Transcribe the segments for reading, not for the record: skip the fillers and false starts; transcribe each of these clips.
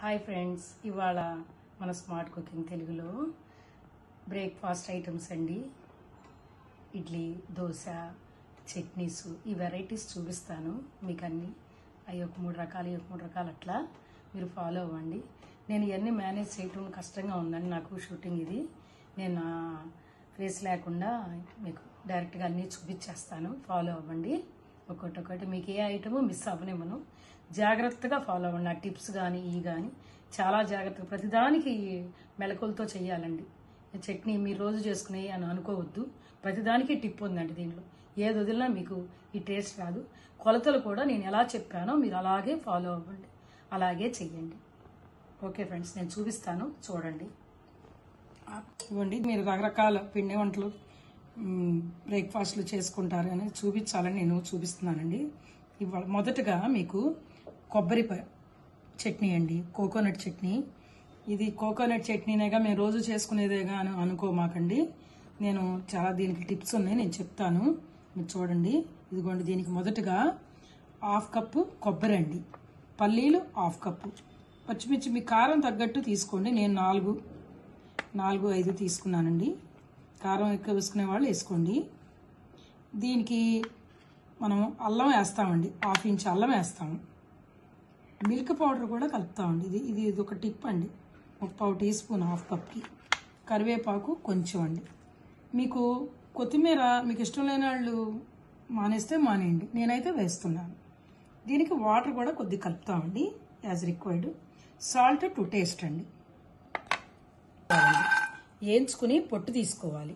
Hi friends, ఇవాళ మన smart cooking తెలుగులో బ్రేక్ఫాస్ట్ ఐటమ్స్ అండి. ఇడ్లీ, దోశ, చట్నీస్, ఈ వెరైటీస్ చూపిస్తాను మీకు అన్నీ. అవి ఒక మూడు రకాలు అట్లా మీరు ఫాలో అవ్వండి. నేను ఇవన్నీ మేనేజ్ చేయటం కష్టంగా ఉందండి నాకు. షూటింగ్ ఇది నేను ఫేస్ లేకుండా మీకు డైరెక్ట్గా అన్నీ చూపించేస్తాను. ఫాలో అవ్వండి. ఒక్కొక్కటి మీకు ఏ ఐటమో మిస్ అవ్వనివ్వను. జాగ్రత్తగా ఫాలో అవ్వండి. ఆ టిప్స్ కానీ కానీ చాలా జాగ్రత్తగా ప్రతిదానికి మెలకులతో చేయాలండి. చట్నీ మీరు రోజు చేసుకునే అని అనుకోవద్దు. ప్రతిదానికి టిప్ ఉందండి దీంట్లో. ఏది వదిలినా మీకు ఈ టేస్ట్ రాదు. కొలతలు కూడా నేను ఎలా చెప్పానో మీరు అలాగే ఫాలో అవ్వండి, అలాగే చెయ్యండి. ఓకే ఫ్రెండ్స్, నేను చూపిస్తాను, చూడండి. ఇవ్వండి, మీరు రకరకాల పిండి వంటలు బ్రేక్ఫాస్ట్లు చేసుకుంటారు అని చూపించాలని నేను చూపిస్తున్నానండి. ఇవాళ మొదటగా మీకు కొబ్బరి చట్నీ అండి, కోకోనట్ చట్నీ. ఇది కోకోనట్ చట్నీనేగా మేము రోజు చేసుకునేదేగా అని అనుకోమాకండి. నేను చాలా దీనికి టిప్స్ ఉన్నాయి, నేను చెప్తాను. మీరు చూడండి. ఇదిగోండి, దీనికి మొదటగా 1/2 కప్పు కొబ్బరి అండి, పల్లీలు 1/2 కప్పు, పచ్చిమిర్చి మీ కారం తగ్గట్టు తీసుకోండి. నేను 4-5 తీసుకున్నానండి. కారం ఎక్కువ వేసుకునే వాళ్ళు వేసుకోండి. దీనికి మనం అల్లం వేస్తామండి, 1/2 ఇంచ్ అల్లం వేస్తాము. మిల్క్ పౌడర్ కూడా కలుపుతామండి. ఇది ఒక టిప్ అండి. 1/4 టీ స్పూన్ 1/2 కప్కి. కరివేపాకు కొంచెం అండి. మీకు కొత్తిమీర మీకు ఇష్టం లేని వాళ్ళు మానేస్తే మానేయండి, నేనైతే వేస్తున్నాను. దీనికి వాటర్ కూడా కొద్దిగా కలుపుతామండి as required. Salt to taste అండి. వేయించుకుని పొట్టు తీసుకోవాలి.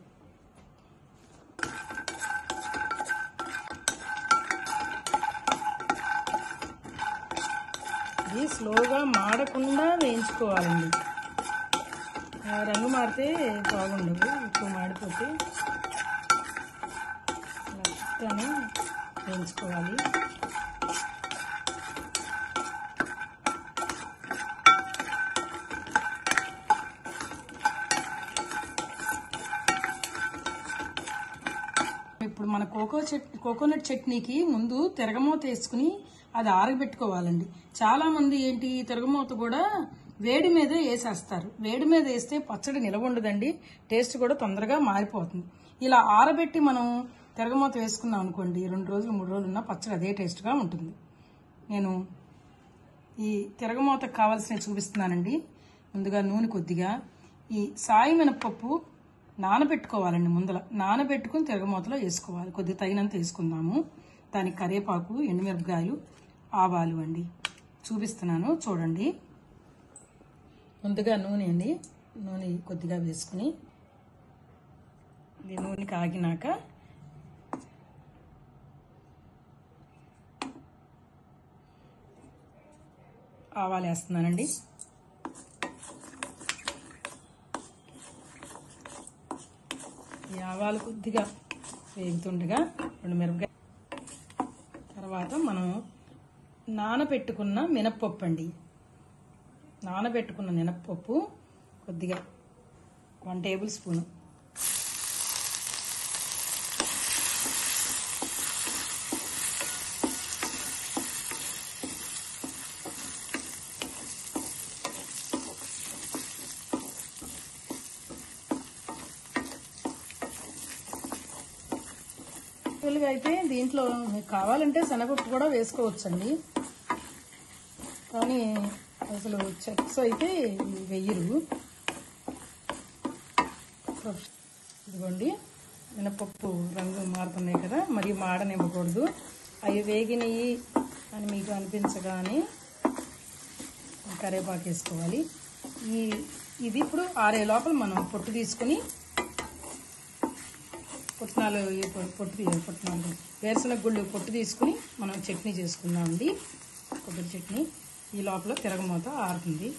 ఇది స్లోగా మాడకుండా వేయించుకోవాలండి. రంగు మారితే బాగుండదు, ఎక్కువ మాడిపోతే. ఇలా వేయించుకోవాలి. ఇప్పుడు మన కోకోనట్ చట్నీకి ముందు తిరగమూత వేసుకుని అది ఆరబెట్టుకోవాలండి. చాలా మంది ఏంటి, తిరగమూత కూడా వేడి మీదే వేసేస్తారు. వేడి మీద వేస్తే పచ్చడి నిలవ ఉండదండి, టేస్ట్ కూడా తొందరగా మారిపోతుంది. ఇలా ఆరబెట్టి మనం తిరగమూత వేసుకున్నాం అనుకోండి, 2 రోజులు 3 రోజులు ఉన్న పచ్చడి అదే టేస్ట్గా ఉంటుంది. నేను ఈ తిరగమూతకు కావాల్సినవి చూపిస్తున్నానండి. ముందుగా నూనె కొద్దిగా, ఈ సాయి మినపప్పు నానబెట్టుకోవాలండి. ముందల నానబెట్టుకుని తిరగమూతలో వేసుకోవాలి. కొద్దిగా తగినంత వేసుకుందాము. దానికి కరివేపాకు, ఎండుమిరపకాయలు, ఆవాలు అండి చూపిస్తున్నాను, చూడండి. ముందుగా నూనె అండి, నూనె కొద్దిగా వేసుకుని ఇది నూనె కాగినాక ఆవాలు వేస్తున్నానండి. ఈ ఆవాలు కొద్దిగా వేగుతుండగా ఎండుమిరపకాయ, తర్వాత మనం నానబెట్టుకున్న మినప్పప్పు అండి. నానబెట్టుకున్న మినప్పప్పు కొద్దిగా 1 టేబుల్ స్పూను. అయితే దీంట్లో మీకు కావాలంటే శనగపప్పు కూడా వేసుకోవచ్చండి, కానీ అసలు చెక్స్ అయితే వెయ్యరు. ఇదిగోండి, మినపప్పు రంగు మారుతున్నాయి కదా, మరి మాడనివ్వకూడదు. అవి వేగినవి అని మీకు అనిపించగానే కరివేపాకు వేసుకోవాలి. ఇది ఇప్పుడు ఆరే లోపల మనం పొట్టు తీసుకుని పుట్నాలు వేరుశనగ గుళ్ళు పొట్టు తీసుకుని మనం చట్నీ చేసుకుందామండి, కొబ్బరి చట్నీ. ఈ లోపల తిరగమూత ఆరుతుంది.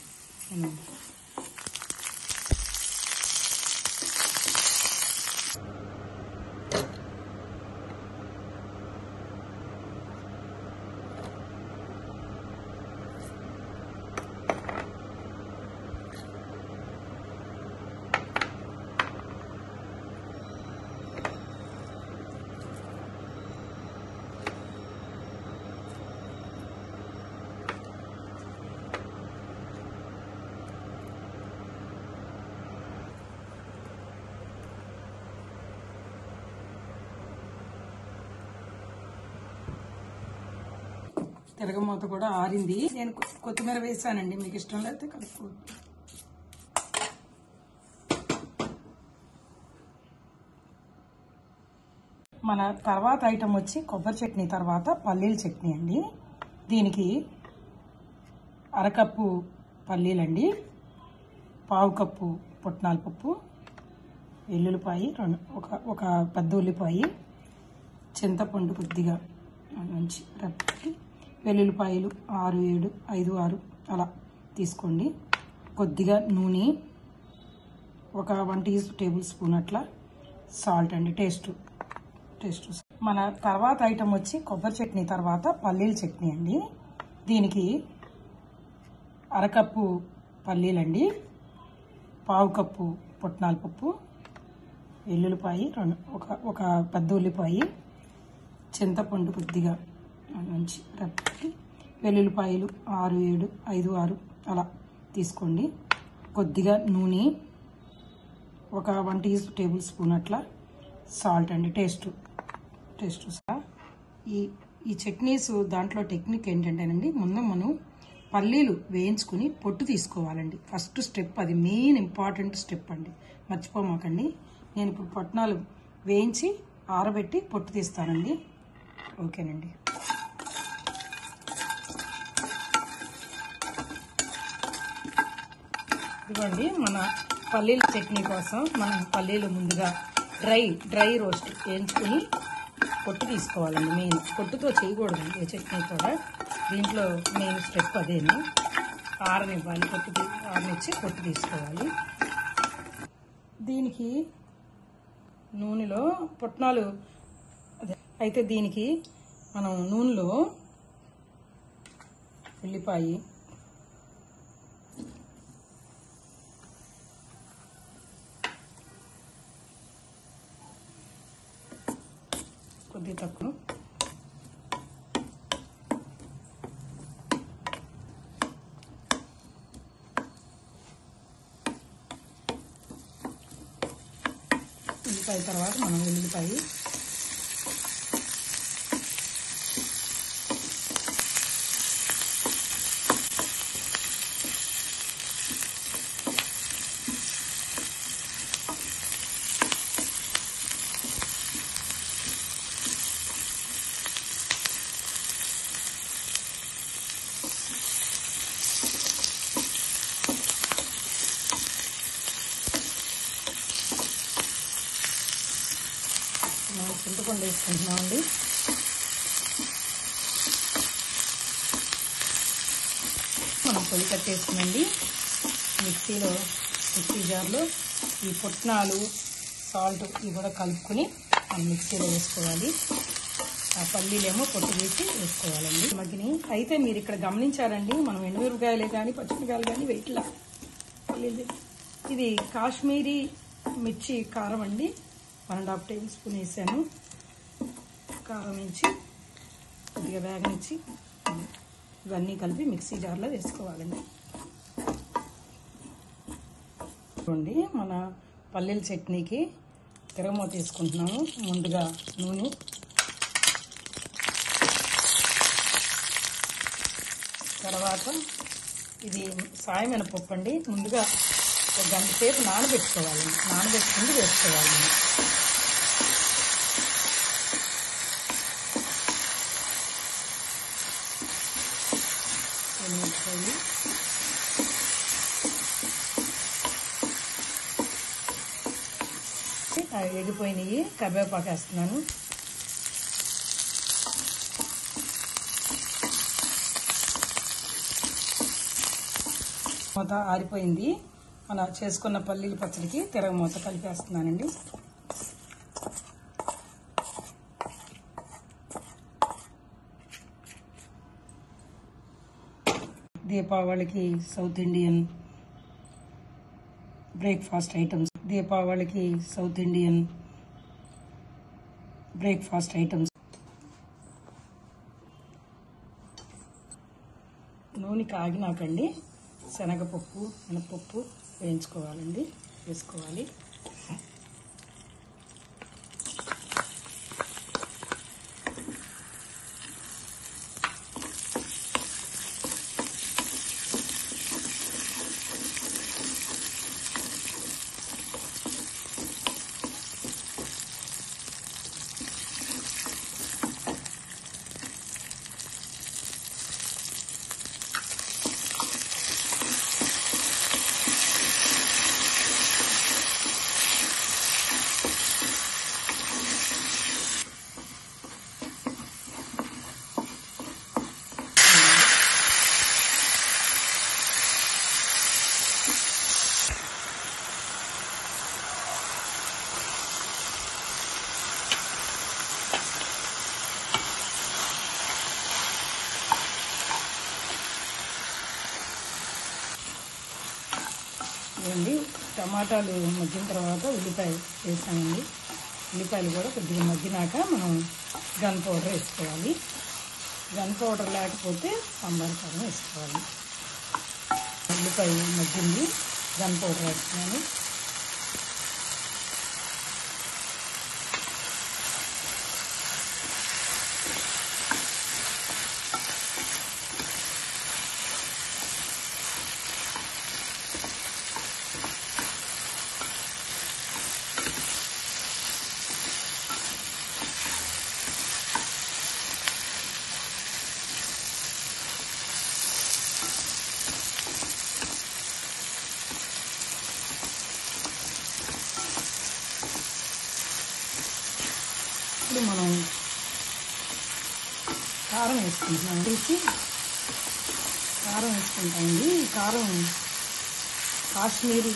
తిరగమూత కూడా ఆరింది. నేను కొత్తిమీర వేసానండి, మీకు ఇష్టం లేకపోతే కలుపుకోండి. మన తర్వాత ఐటమ్ వచ్చి కొబ్బరి చట్నీ తర్వాత పల్లీల చట్నీ అండి. దీనికి అరకప్పు పల్లీలండి, పావు కప్పు పుట్నాల పప్పు, వెల్లుల్లిపాయి ఒక పెద్ద ఉల్లిపాయ, చింతపండు కొద్దిగా మంచి రప్పి, వెల్లుల్లిపాయలు 5 6 అలా తీసుకోండి. కొద్దిగా నూనె, ఒక 1 టేబుల్ స్పూన్ అట్లా సాల్ట్ అండి, టేస్ట్. మన తర్వాత ఐటమ్ వచ్చి కొబ్బరి చట్నీ తర్వాత పల్లీల చట్నీ అండి. దీనికి అరకప్పు పల్లీలండి, పావు కప్పు పుట్నాల పప్పు, వెల్లుల్లిపాయ ఒక పెద్ద ఉల్లిపాయ, చింతపండు కొద్దిగా మంచి రప్పి, వెల్లుల్లిపాయలు 5 6 అలా తీసుకోండి. కొద్దిగా నూనె, ఒక 1 టేబుల్ స్పూన్ అట్లా సాల్ట్ అండి, టేస్ట్. ఈ చట్నీస్ దాంట్లో టెక్నిక్ ఏంటంటేనండి, ముందు మనం పల్లీలు వేయించుకుని పొట్టు తీసుకోవాలండి. ఫస్ట్ స్టెప్ అది, మెయిన్ ఇంపార్టెంట్ స్టెప్ అండి, మర్చిపోమాకండి. నేను ఇప్పుడు పుట్నాలు వేయించి ఆరబెట్టి పొట్టు తీస్తానండి. ఓకేనండి. ఇదిగోండి, మన పల్లీల చట్నీ కోసం మనం పల్లీలు ముందుగా డ్రై రోస్ట్ వేయించుకుని పొట్టు తీసుకోవాలండి. మెయిన్ పొట్టుతో చేయకూడదండి ఏ చట్నీ కూడా, దీంట్లో మెయిన్ స్టెప్ అదేను. ఆరనివ్వాలి, ఆరనిచ్చి పొట్టు తీసుకోవాలి. దీనికి నూనెలో పుట్నాలు అయితే దీనికి మనం నూనెలో ఉల్లిపాయ, కొద్ది తక్కువ, ఉల్లిపాయ తర్వాత మనం ఉల్లిపాయ, చింతపండు వేసుకుంటున్నామండి. మనం పొయ్యి కట్టేసుకునండి. మిక్సీ జార్లో ఈ పుట్నాలు, సాల్ట్ ఇవి కూడా కలుపుకొని మనం మిక్సీలో వేసుకోవాలి. ఆ పల్లీలేమో పొట్టు తీసి వేసుకోవాలండి మగ్గిని. అయితే మీరు ఇక్కడ గమనించారండి, మనం ఎండుమిరపకాయలే కానీ పచ్చిమిరపకాయలు కానీ వెయిట్లా పల్లీలు. ఇది కాశ్మీరీ మిర్చి కారం అండి, 1.5 టేబుల్ స్పూన్ వేసాను. కారం వేసి కొద్దిగా వేగనిచ్చి ఇవన్నీ కలిపి మిక్సీ జార్లో వేసుకోవాలండి. చూడండి, మన పల్లీల చట్నీకి తిరగమూత తీసుకుంటున్నాము. ముందుగా నూనె, తర్వాత ఇది సాయమినపప్పు అండి. ముందుగా 1 గంట సేపు నానబెట్టుకోవాలి, నానబెట్టుకుంటూ వేసుకోవాలి. ఎగిపోయినాయి, కరివేపాకు వేస్తున్నాను. మూత ఆరిపోయింది. మన చేసుకున్న పల్లీల పచ్చడికి తిరగమూత కలిపేస్తున్నానండి. దీపావళికి సౌత్ ఇండియన్ బ్రేక్ఫాస్ట్ ఐటమ్స్, నూనె కాగినాకండి శనగపప్పు, మినపప్పు వేయించుకోవాలండి, వేసుకోవాలి. ఇవ్వండి. టమాటాలు మగ్గిన తర్వాత ఉల్లిపాయ వేసానండి. ఉల్లిపాయలు కూడా కొద్దిగా మగ్గినాక మనం గన్ పౌడర్ వేసుకోవాలి. గన్ పౌడర్ లేకపోతే సాంబార్ కారం వేసుకోవాలి. ఉల్లిపాయ మగ్గింది, గన్ పౌడర్ వేస్తున్నాను. ఇప్పుడు మనం కారం వేసుకుంటున్నాం. తీసి కారం వేసుకుంటామండి. ఈ కారం కాశ్మీరీ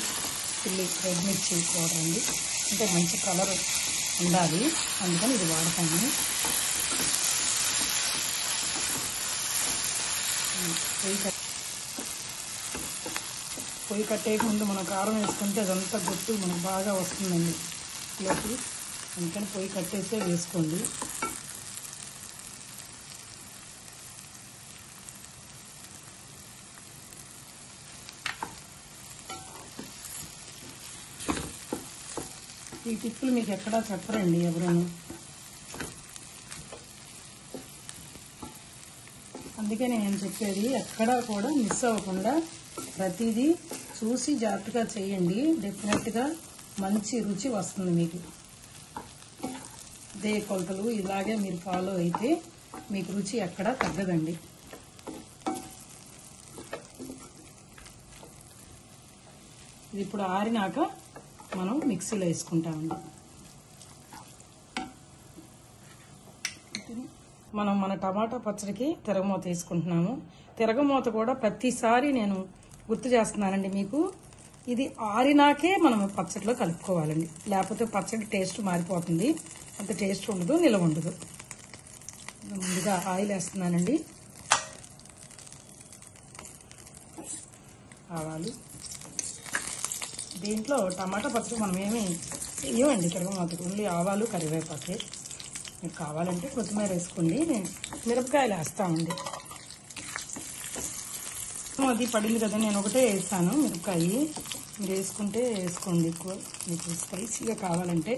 చిల్లీ రెడ్ మిర్చి పౌడర్ అండి. అంటే మంచి కలర్ ఉండాలి, అందుకని ఇది వాడతాము. పొయ్యి కట్టేయక ముందు మనం కారం వేసుకుంటే అదంతా గుర్తు మనకు బాగా వస్తుందండి లోకి. అందుకని పొయ్యి కట్టేసే వేసుకోండి. ఈ టిప్పులు మీకు ఎక్కడా చెప్పరండి ఎవరను. అందుకే నేను చెప్పేది, ఎక్కడా కూడా మిస్ అవ్వకుండా ప్రతిదీ చూసి జాగ్రత్తగా చేయండి. డెఫినెట్గా మంచి రుచి వస్తుంది మీకు. ఇదే కొలతలు ఇలాగే మీరు ఫాలో అయితే మీకు రుచి ఎక్కడా తగ్గదండి. ఇది ఇప్పుడు ఆరినాక మనం మిక్సీలో వేసుకుంటామండి. మనం మన టమాటా పచ్చడికి తిరగమూత వేసుకుంటున్నాము. తిరగమూత కూడా ప్రతిసారి నేను గుర్తు చేస్తున్నానండి మీకు. ఇది ఆరినాకే మనం పచ్చడిలో కలుపుకోవాలండి, లేకపోతే పచ్చడి టేస్ట్ మారిపోతుంది. అంత టేస్ట్ ఉండదు, నిలవ ఉండదు. ముందుగా ఆయిల్ వేస్తున్నానండి. ఆవాలు. దీంట్లో టమాటా పచ్చడి మనం ఏమి వేయమండి తిరగమూతకు, ఓన్లీ ఆవాలు కరివేపాకే. మీకు కావాలంటే కొత్తిమీర వేసుకోండి. నేను మిరపకాయలు వేస్తామండి. అది పడింది కదా, నేను ఒకటే వేస్తాను మిరపకాయ. మీరు వేసుకుంటే వేసుకోండి, ఎక్కువ మీకు స్పైసీగా కావాలంటే.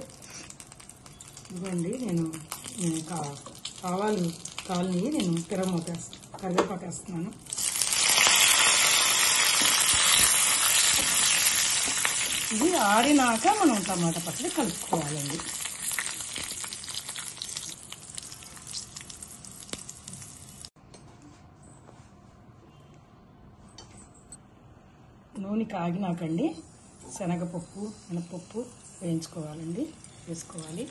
ఇదిగోండి, నేను ఆవాలు కాలని నేను తిరగమూత కరివేపాకు వేస్తున్నాను. ఇది ఆరినాక మనం టమాటా పచ్చడి కలుపుకోవాలండి. నూనె కాగినాకండి శనగపప్పు, మినపప్పు వేయించుకోవాలండి, వేసుకోవాలి.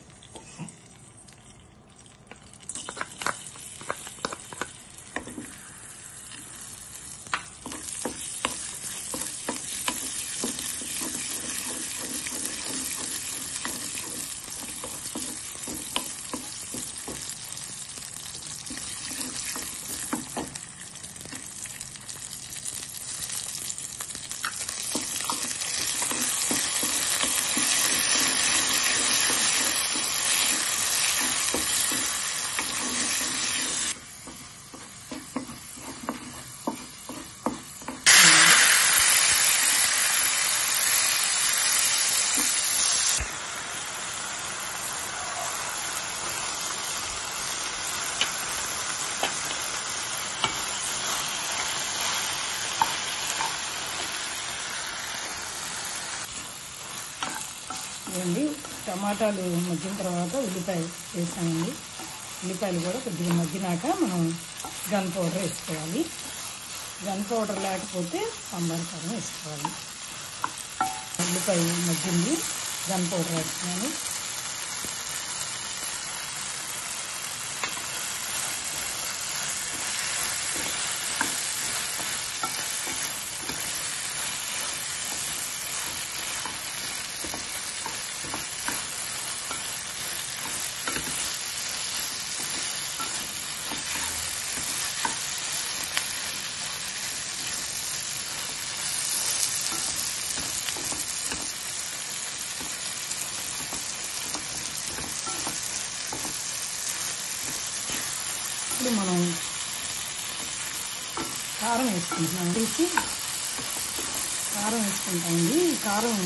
ఇవ్వండి. టమాటాలు మగ్గిన తర్వాత ఉల్లిపాయ వేసానండి. ఉల్లిపాయలు కూడా కొద్దిగా మగ్గినాక మనం గన్ పౌడర్ వేసుకోవాలి. గన్ పౌడర్ లేకపోతే సాంబార్ కారం వేసుకోవాలి. ఉల్లిపాయ మగ్గింది, గన్ పౌడర్ వేస్తున్నాను. వేసుకుంటున్నాను. తీసి కారం వేసుకుంటామండి. ఈ కారం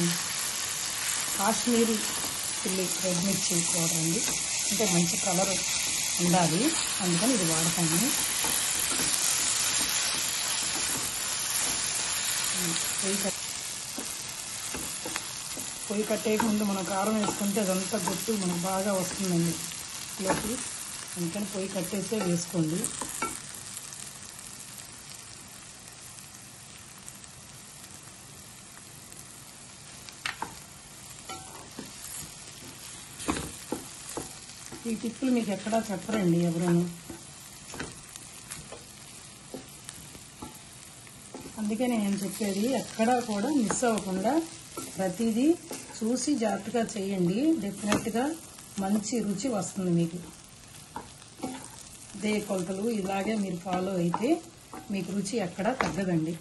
కాశ్మీరీ చిల్లీ రెడ్ మిర్చి పౌడర్ అండి. అంటే మంచి కలర్ ఉండాలి, అందుకని ఇది వాడతాను. పొయ్యి కట్టేయక ముందు మనం కారం వేసుకుంటే అదంతా గుర్తు మనకు బాగా వస్తుందండి లోపలి. అందుకని పొయ్యి కట్టేసే వేసుకోండి. ఈ టిప్పులు మీకు ఎక్కడా చెప్పరండి ఎవరును. అందుకే నేను చెప్పేది, ఎక్కడా కూడా మిస్ అవ్వకుండా ప్రతిదీ చూసి జాగ్రత్తగా చేయండి. డెఫినెట్గా మంచి రుచి వస్తుంది మీకు. ఇదే కొలతలు ఇలాగే మీరు ఫాలో అయితే మీకు రుచి ఎక్కడా తగ్గదండి.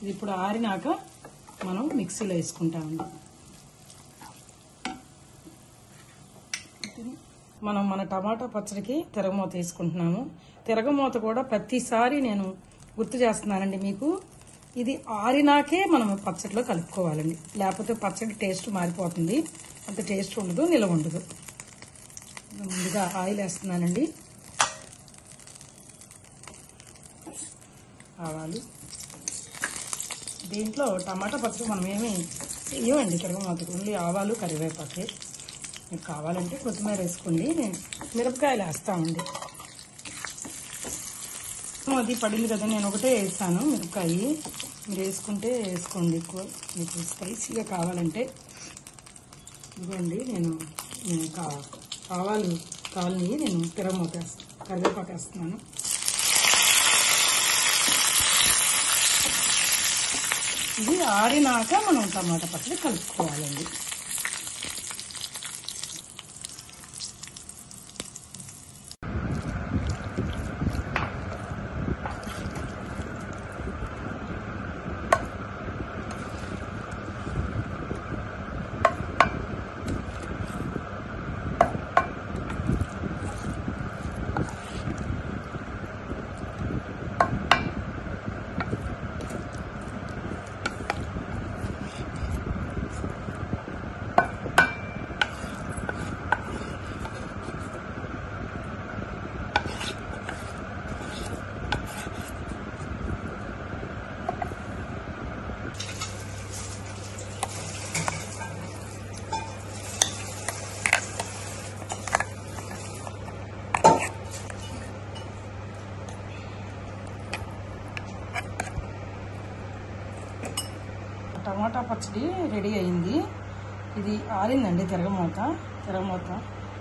ఇది ఇప్పుడు ఆరినాక మనం మిక్సీలో వేసుకుంటామండి. మనం మన టమాటా పచ్చడికి తిరగమూత వేసుకుంటున్నాము. తిరగమూత కూడా ప్రతిసారి నేను గుర్తు చేస్తున్నానండి మీకు. ఇది ఆరినాకే మనం పచ్చడిలో కలుపుకోవాలండి, లేకపోతే పచ్చడి టేస్ట్ మారిపోతుంది, అంత టేస్ట్ ఉండదు, నిలవ ఉండదు. ముందుగా ఆయిల్ వేస్తున్నానండి. ఆవాలు. దీంట్లో టమాటా పచ్చడి మనం ఏమీ వేయమండి తిరగమూతకు, ఓన్లీ ఆవాలు కరివేపాకే. మీకు కావాలంటే కొత్తిమీర వేసుకోండి. నేను మిరపకాయలు వేస్తామండి. అది పడింది కదా, నేను ఒకటే వేస్తాను మిరపకాయ. మీరు వేసుకుంటే వేసుకోండి ఎక్కువ, మీకు స్పైసీగా కావాలంటే. ఇదిగోండి నేను ఆవాలు కాలని నేను తిరగమూత వేస్తాను, కరివేపాకు వేస్తున్నాను. ఇది ఆరినాక మనం టమాటా పచ్చడి కలుపుకోవాలండి. టమాటా పచ్చడి రెడీ అయింది. ఇది ఆరిందండి తిరగమూత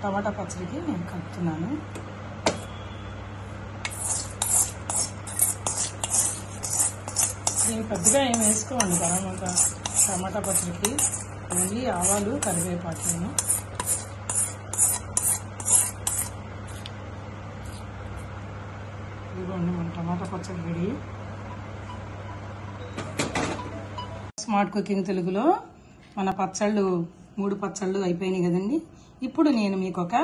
టమాటా పచ్చడికి నేను కలుపుతున్నాను. దీన్ని పెద్దగా ఏం వేసుకోండి టమాటా పచ్చడికి, ఓన్లీ ఆవాలు కరివేపాకులను. ఇదిగోండి మన టమాటా పచ్చడి రెడీ. స్మార్ట్ కుకింగ్ తెలుగులో మన పచ్చళ్ళు 3 పచ్చళ్ళు అయిపోయినాయి కదండి. ఇప్పుడు నేను మీకు ఒక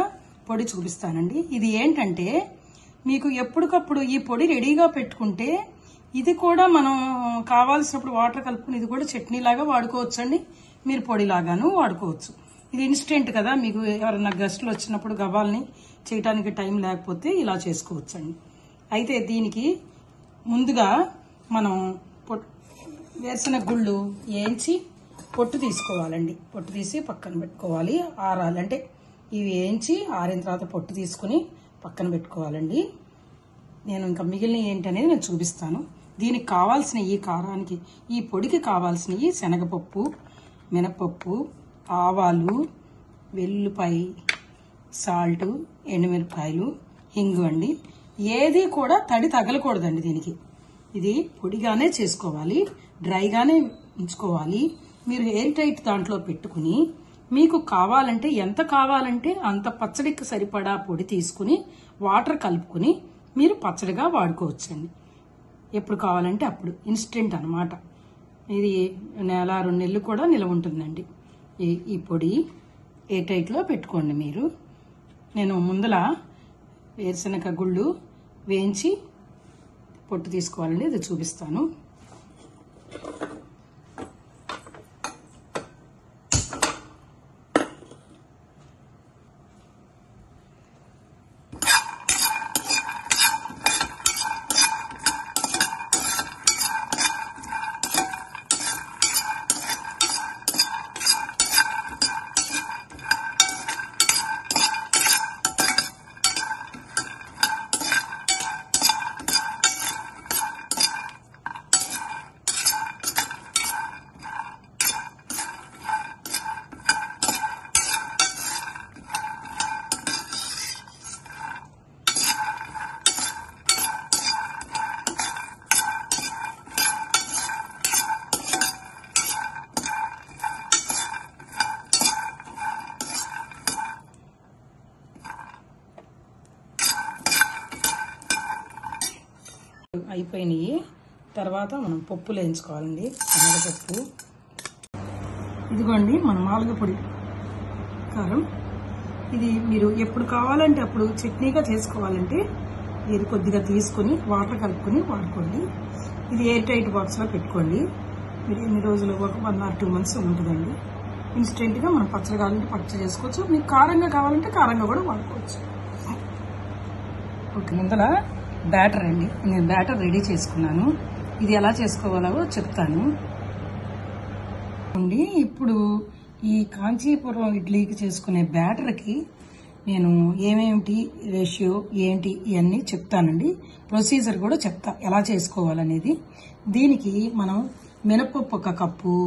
పొడి చూపిస్తానండి. ఇది ఏంటంటే, మీకు ఎప్పటికప్పుడు ఈ పొడి రెడీగా పెట్టుకుంటే ఇది కూడా మనం కావాల్సినప్పుడు వాటర్ కలుపుకుని ఇది కూడా చట్నీ లాగా వాడుకోవచ్చు అండి, మీరు పొడిలాగాను వాడుకోవచ్చు. ఇది ఇన్స్టెంట్ కదా, మీకు ఎవరైనా గెస్టులు వచ్చినప్పుడు గవ్వాలని చేయడానికి టైం లేకపోతే ఇలా చేసుకోవచ్చండి. అయితే దీనికి ముందుగా మనం వేసిన గుళ్ళు వేయించి పొట్టు తీసుకోవాలండి. పొట్టు తీసి పక్కన పెట్టుకోవాలి. ఆరాలంటే ఇవి వేయించి ఆరిన తర్వాత పొట్టు తీసుకుని పక్కన పెట్టుకోవాలండి. నేను ఇంకా మిగిలిన ఏంటనేది నేను చూపిస్తాను. దీనికి కావాల్సిన ఈ కారానికి, ఈ పొడికి కావాల్సినవి శనగపప్పు, మినపప్పు, ఆవాలు, వెల్లుల్లిపాయ, సాల్ట్, ఎండుమిరపకాయలు, హింగు అండి. ఏది కూడా తడి తగలకూడదండి దీనికి. ఇది పొడిగానే చేసుకోవాలి, డ్రైగానే ఉంచుకోవాలి. మీరు ఎయిర్ టైట్ దాంట్లో పెట్టుకుని మీకు కావాలంటే ఎంత కావాలంటే అంత పచ్చడికి సరిపడా పొడి తీసుకుని వాటర్ కలుపుకుని మీరు పచ్చడిగా వాడుకోవచ్చండి. ఎప్పుడు కావాలంటే అప్పుడు, ఇన్స్టెంట్ అనమాట. ఇది 1-2 నెలలు కూడా నిలవ ఉంటుందండి. ఈ పొడి ఎయిర్ టైట్లో పెట్టుకోండి మీరు. నేను ముందల వేరుశనగ గుళ్ళు వేయించి పొట్టు తీసుకోవాలండి, ఇది చూపిస్తాను. అయిపోయినాయి. తర్వాత మనం పప్పులు వేయించుకోవాలండి. శనగపప్పు, ఇదిగోండి మన మాలుగ పొడి కారం. ఇది మీరు ఎప్పుడు కావాలంటే అప్పుడు చట్నీగా చేసుకోవాలంటే ఇది కొద్దిగా తీసుకుని వాటర్ కలుపుకొని వాడుకోండి. ఇది ఎయిర్ టైట్ బాక్స్లో పెట్టుకోండి. మీరు ఎన్ని రోజులు, ఒక 1 or 2 months ఉంటుందండి. ఇన్స్టెంట్గా మనం పచ్చడి కావాలంటే పచ్చడి చేసుకోవచ్చు, మీకు కారంగా కావాలంటే కారంగా కూడా వాడుకోవచ్చు. ఓకే, ముందర బ్యాటర్ అండి. నేను బ్యాటర్ రెడీ చేసుకున్నాను. ఇది ఎలా చేసుకోవాలో చెప్తాను. ఇప్పుడు ఈ కాంచీపురం ఇడ్లీకి చేసుకునే బ్యాటర్కి నేను ఏమేమిటి రేషియో ఏంటి ఇవన్నీ చెప్తానండి. ప్రొసీజర్ కూడా చెప్తా ఎలా చేసుకోవాలనేది. దీనికి మనం మినపప్పు 1 cup,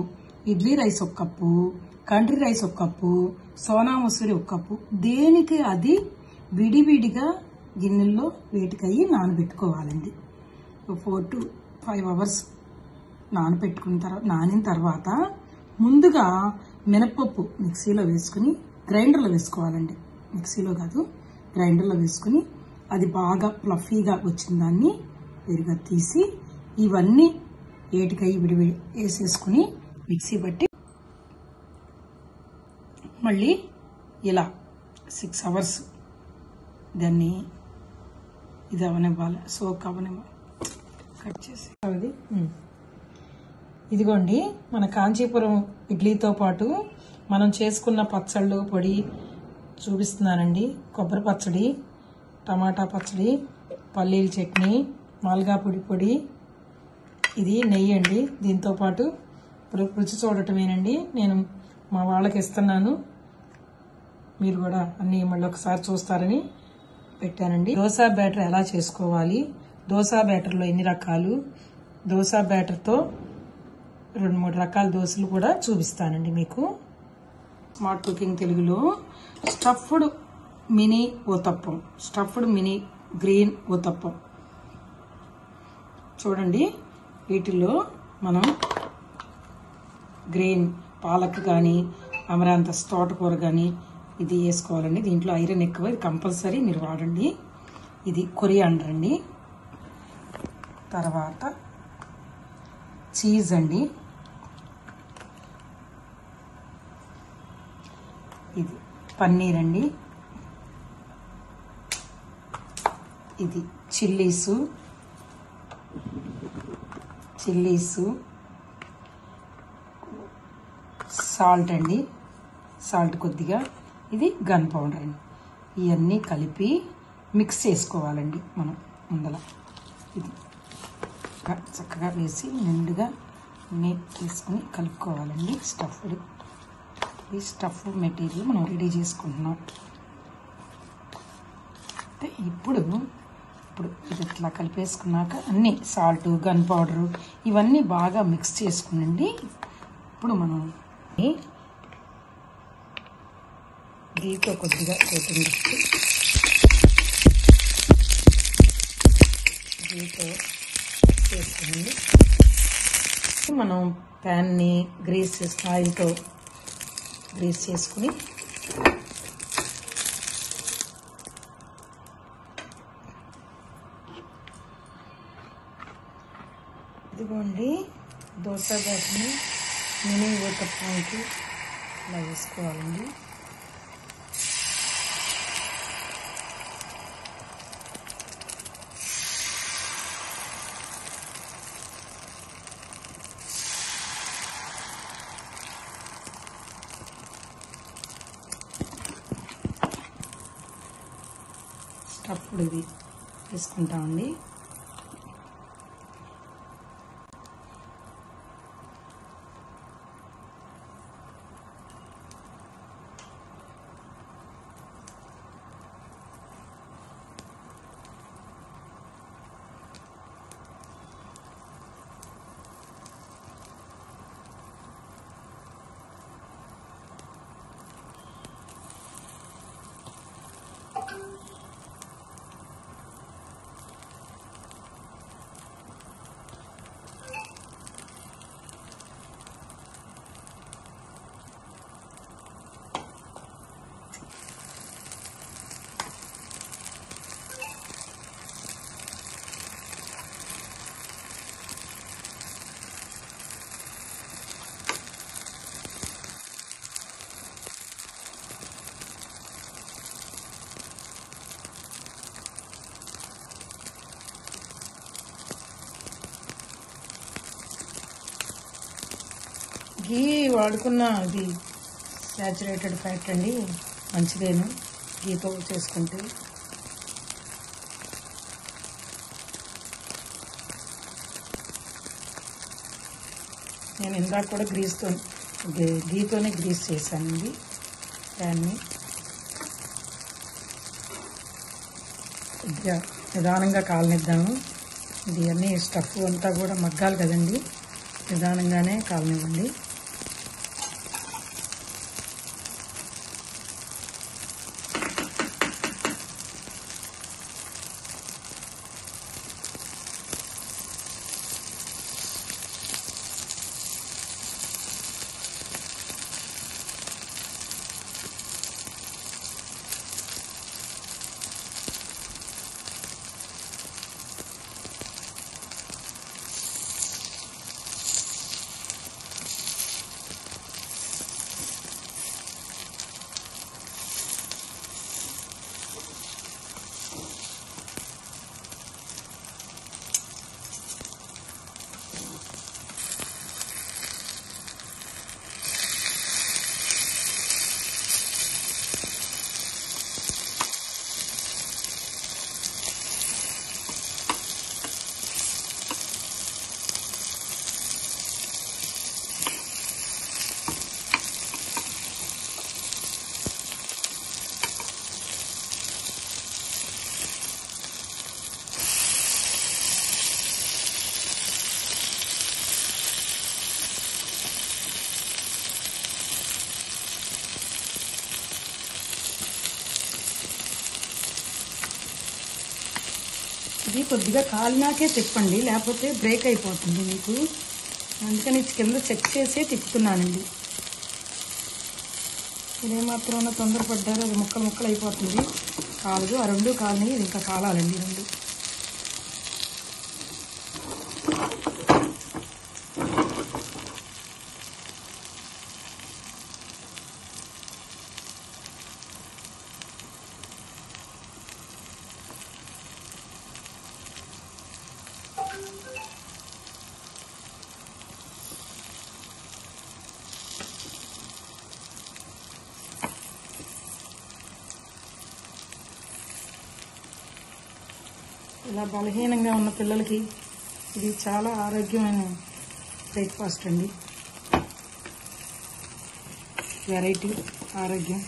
idli rice 1 cup, country rice 1 cup, Sona Masuri 1 cup, దేనికి అది విడివిడిగా గిన్నెల్లో వేటికయ్యి నానబెట్టుకోవాలండి. 4 to 5 hours నానిన తర్వాత ముందుగా మినపప్పు మిక్సీలో వేసుకుని గ్రైండర్లో వేసుకోవాలండి. మిక్సీలో కాదు, గ్రైండర్లో వేసుకుని అది బాగా ఫ్లఫీగా వచ్చిన దాన్ని వేరుగా తీసి ఇవన్నీ ఏటికయ్యి విడివిడి వేసేసుకుని మిక్సీ పట్టి మళ్ళీ ఇలా 6 hours దాన్ని ఇది అవనివ్వాలి, సోక్ అవనివ్వాలి. కట్ చేసి అది ఇదిగోండి మన కాంచీపురం ఇడ్లీతో పాటు మనం చేసుకున్న పచ్చళ్ళు పొడి చూపిస్తున్నానండి. కొబ్బరి పచ్చడి, టమాటా పచ్చడి, పల్లీల చట్నీ, మాల్గా పొడి, ఇది నెయ్యి అండి. దీంతో పాటు ఇప్పుడు రుచి చూడటమేనండి. నేను మా వాళ్ళకి ఇస్తున్నాను, మీరు కూడా అన్నీ మళ్ళీ ఒకసారి చూస్తారని పెట్టానండి. దోశ బ్యాటర్ ఎలా చేసుకోవాలి, దోశ బ్యాటర్లో ఎన్ని రకాలు, దోశ బ్యాటర్తో 2-3 రకాల దోశలు కూడా చూపిస్తానండి మీకు. స్మార్ట్ కుకింగ్ తెలుగులో stuffed mini uttapam, stuffed mini green uttapam చూడండి. వీటిల్లో మనం గ్రీన్ పాలక్ కానీ అమరాంతస్ తోటకూర కానీ ఇది వేసుకోవాలండి. దీంట్లో ఐరన్ ఎక్కువ, ఇది కంపల్సరీ మీరు వాడండి. ఇది కొరియాండర్ అండి. తర్వాత చీజ్ అండి, ఇది పన్నీర్ అండి, ఇది చిల్లీసు, సాల్ట్ అండి, సాల్ట్ కొద్దిగా, ఇది గన్ పౌడర్ అండి. ఇవన్నీ కలిపి మిక్స్ చేసుకోవాలండి మనం ముందల. ఇది చక్కగా వేసి నిండుగా తీసుకుని కలుపుకోవాలండి. ఈ స్టఫ్ మెటీరియల్ మనం రెడీ చేసుకుంటున్నాం. ఇప్పుడు ఇది ఇట్లా కలిపేసుకున్నాక అన్నీ సాల్ట్, గన్ పౌడరు ఇవన్నీ బాగా మిక్స్ చేసుకునండి. ఇప్పుడు మనం దీంతో కొద్దిగా కోటింగ్ దీంతో చేసుకుని మనం ప్యాన్ని ఆయిల్తో గ్రీస్ చేసుకుని ఇదిగోండి దోశ బ్యాటర్ని మినీ ఊతప్పానికి ఇలా వేసుకోవాలండి. ఇప్పుడు ఇది వేసుకుంటామండి. ఘీ వాడుకున్న ఇది సాచురేటెడ్ ఫ్యాట్ అండి, మంచిదేను ఘీతో చేసుకుంటే. నేను ఇందాక కూడా ఘీతోనే గ్రీస్ చేశానండి ప్యాన్ని. కొద్దిగా నిదానంగా కాలనిద్దాము. ఇది అన్నీ స్టఫ్ అంతా కూడా మగ్గాలి కదండి, నిదానంగానే కాలనివ్వండి. ఇది కొద్దిగా కాలినాకే తిప్పండి, లేకపోతే బ్రేక్ అయిపోతుంది మీకు. అందుకని కింద చెక్ చేసే తిప్పుతున్నానండి. ఇదేమాత్రం తొందరపడ్డారో అది ముక్కలు ముక్కలు అయిపోతుంది. కాలదు, ఆ రెండు కాలని ఇది ఇంకా కాలాలండి. రెండు ఇలా బలహీనంగా ఉన్న పిల్లలకి ఇది చాలా ఆరోగ్యమైన బ్రేక్ఫాస్ట్ అండి. వెరైటీ, ఆరోగ్యం.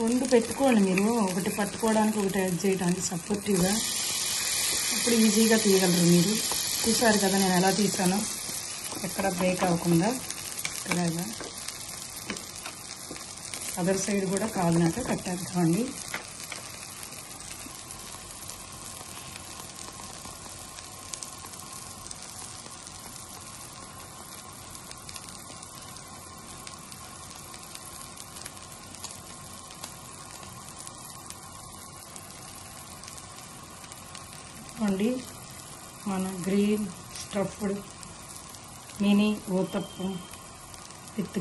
రెండు పెట్టుకోండి మీరు, ఒకటి పట్టుకోవడానికి ఒకటి యాడ్ చేయడానికి సపోర్టివ్గా. అప్పుడు ఈజీగా తీయగలరు మీరు. చూసారు కదా నేను ఎలా తీసానో, ఎక్కడ బ్రేక్ అవ్వకుండా. ఇలాగా అదర్ సైడ్ కూడా కాలినాక కట్టేద్దామండి. అండి మన green stuffed mini uttapam with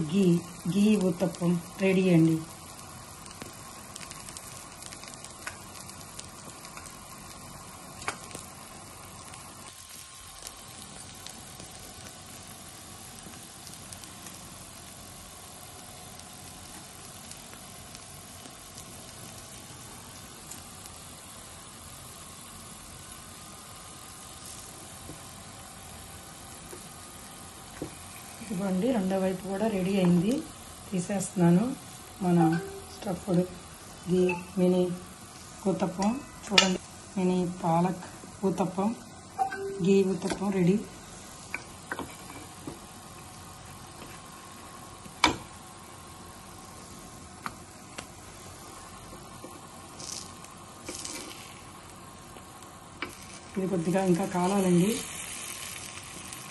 ghee uttapam ready అండి. ఇదిగోండి రెండో వైపు కూడా రెడీ అయింది, తీసేస్తున్నాను. మన స్టఫ్డ్ గీ మినీ ఊతప్పం చూడండి, మినీ పాలక్ ఊతప్పం, గీ ఊతప్పం రెడీ. ఇది కొద్దిగా ఇంకా కాలాలండి,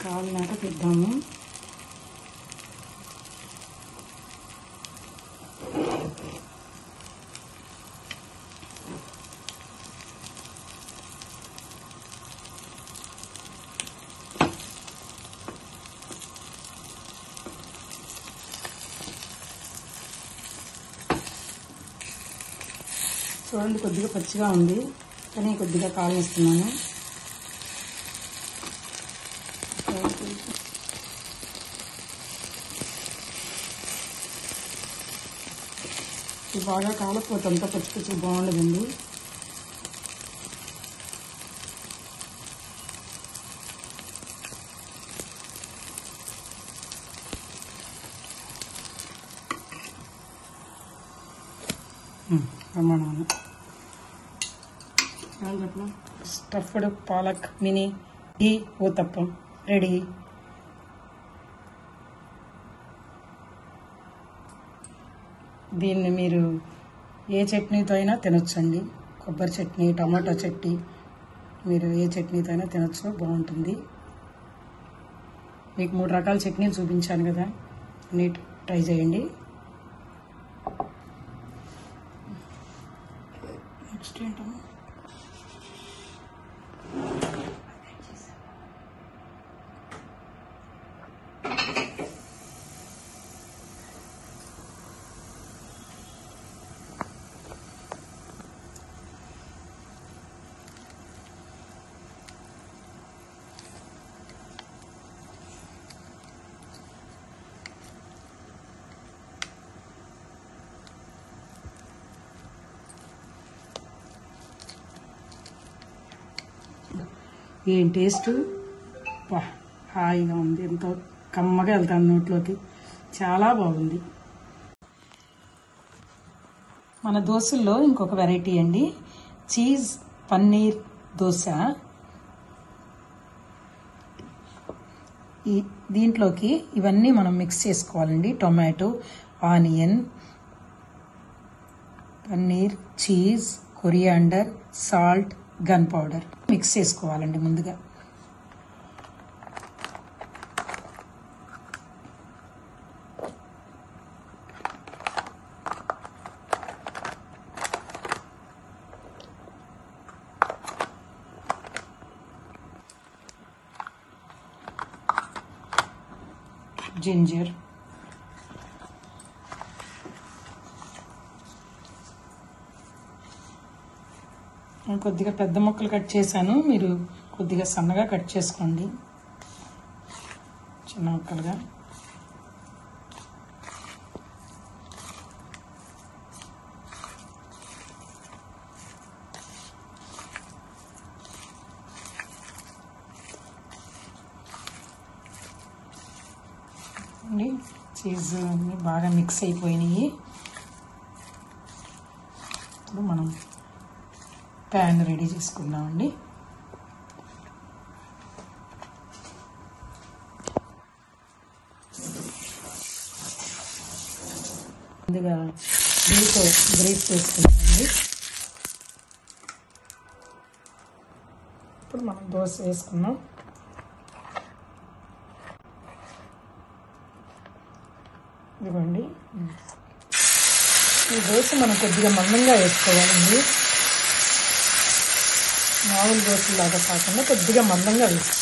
కాలినాక తిద్దాము. చూడండి కొద్దిగా పచ్చిగా ఉంది, కానీ కొద్దిగా కాలనిస్తున్నాను. ఇది బాగా కాలకపోతే అంతా పచ్చి పచ్చి బాగుండదండి. ప్రమాణాలు చెప్పిన స్టఫ్డ్ పాలక్ మినీ గీ ఊతప్పం రెడీ. దీన్ని మీరు ఏ చట్నీతో అయినా తినొచ్చండి, కొబ్బరి చట్నీ, టమాటో చట్నీ, మీరు ఏ చట్నీతో అయినా తినొచ్చు, బాగుంటుంది. మీకు 3 రకాల చట్నీలు చూపించాను కదా, నీట్ ట్రై చేయండి. నెక్స్ట్ ఏంటమ్మా, ఏం టేస్ట్, హాయిగా ఉంది, ఎంతో కమ్మగా వెళ్తాను నోట్లోకి, చాలా బాగుంది. మన దోశల్లో ఇంకొక వెరైటీ అండి, చీజ్ పన్నీర్ దోశ. దీంట్లోకి ఇవన్నీ మనం మిక్స్ చేసుకోవాలండి, tomato, onion, paneer, cheese, coriander, salt, gun powder mix చేసుకోవాలండి ముందుగా. జింజర్, కొద్దిగా పెద్ద ముక్కలు కట్ చేశాను, మీరు కొద్దిగా సన్నగా కట్ చేసుకోండి, చిన్న ముక్కలుగా. చీజ్ అన్నీ బాగా మిక్స్ అయిపోయినాయి. ఇప్పుడు మనం ప్యాన్ రెడీ చేసుకుందామండి. ముందుగా గ్రేట్ చేసుకుందామండి. ఇప్పుడు మనం దోశ వేసుకున్నాం. ఇదిగోండి, ఈ దోశ మనం కొద్దిగా మందంగా వేసుకోవాలండి. మామూలు దోశలాగా కాకుండా కొద్దిగా మందంగా వేసి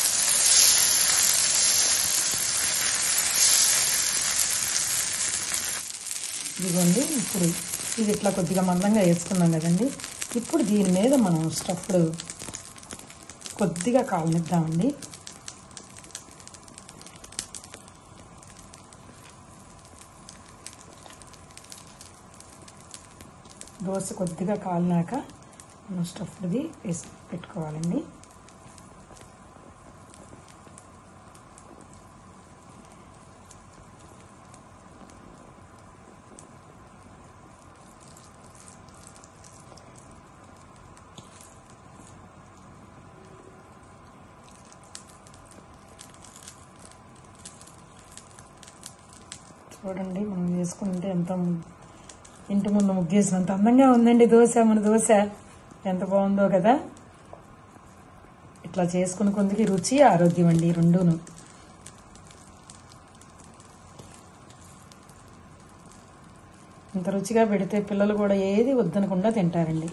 ఇదిగోండి. ఇప్పుడు ఇది ఇట్లా కొద్దిగా మందంగా వేసుకున్నాం కదండి. ఇప్పుడు దీని మీద మనం స్టఫ్డ్ కొద్దిగా కాలనిద్దామండి. దోశ కొద్దిగా కాలినాక మనం స్టఫ్డ్ది వేసి పెట్టుకోవాలండి. చూడండి, మనం వేసుకుంటే ఎంత ఇంటి ముందు ముగ్గేసినంత అందంగా ఉందండి దోశ. మన దోశ ఎంత బాగుందో కదా. ఇట్లా చేసుకుని కొందికి రుచి ఆరోగ్యం అండి రెండును. ఇంత రుచిగా పెడితే పిల్లలు కూడా ఏది వద్దనకుండా తింటారండి.